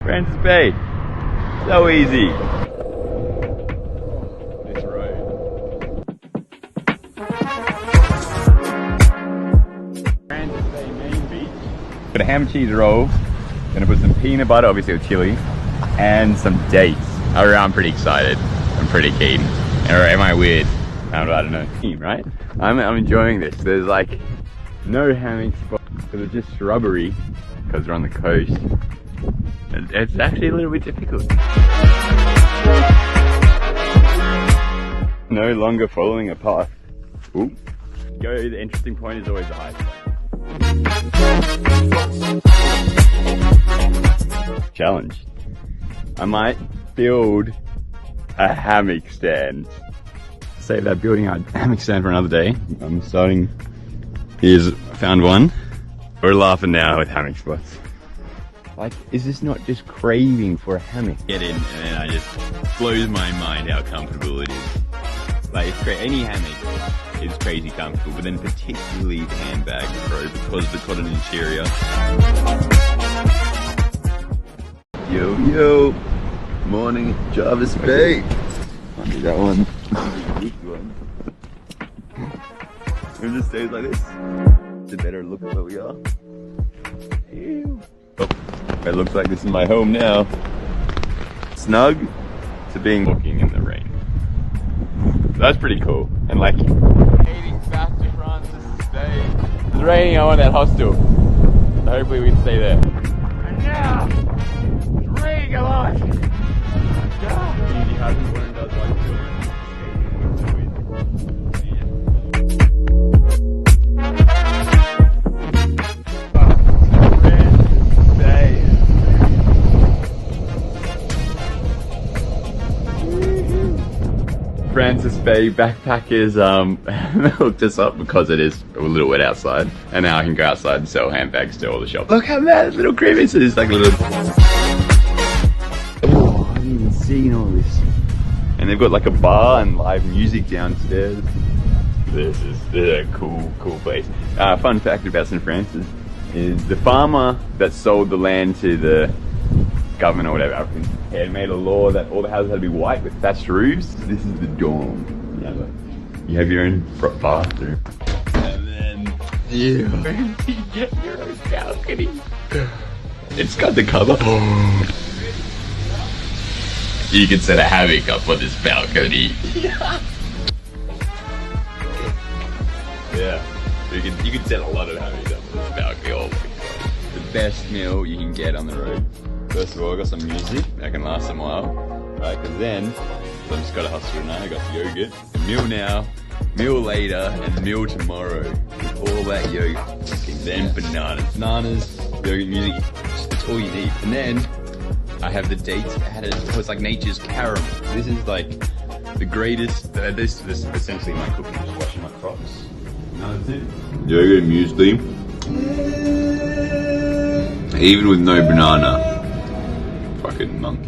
Francis Bay. So easy. This road. Francis Bay main beach. Got a ham and cheese roll. Gonna put some peanut butter, obviously with chili, and some dates. I'm pretty excited. I'm pretty keen. Or am I weird? I don't know. Right? I'm enjoying this. There's like no hammock spot because it's just shrubbery because we're on the coast. It's actually a little bit difficult. No longer following a path. Ooh. The interesting point is always the high point. Challenge. I might build a hammock stand. Save that building a hammock stand for another day. I'm starting. I found one. We're laughing now with hammock spots. Like, is this not just craving for a hammock? Get in, and then I just blows my mind how comfortable it is. Like, it's great. Any hammock is crazy comfortable, but then particularly the Hammbag Pro because of the cotton interior. Yo, morning, Jarvis Bay. I'll do that one. It just stays like this. It's a better look at where we are. Ew. Oh, it looks like this is my home now. Snug to being walking in the rain. That's pretty cool. And like, heading back to Francis Bay. It's raining. I want that hostel. So hopefully we can stay there. And now, it's raining a lot. Easy husband one does like children. Francis Bay backpackers hooked us up because it is a little wet outside, and now I can go outside and sell handbags to all the shops. Look how mad little crevices, like little. Oh, I haven't even seen all this. And they've got like a bar and live music downstairs. This is a cool place. Fun fact about St. Francis is the farmer that sold the land to the government or whatever, he had made a law that all the houses had to be white with thatched roofs. This is the dorm. You have your own bathroom. And then you get your own balcony. It's got the cover. You can set a hammock up on this balcony. Yeah. You can set a lot of hammocks up on this balcony. Oh my god. The best meal you can get on the road. First of all, I got some music that can last a while, right? Because then, so I'm just got a hustle tonight. I got yogurt, a meal now, meal later, and meal tomorrow. With all that yogurt, then bananas, yogurt, music. That's all you need. And then I have the dates added. It's like nature's caramel. This is like the greatest. This is essentially my cooking. Just washing my crops. That's it. Yogurt and muesli, even with no banana. Fucking monkey.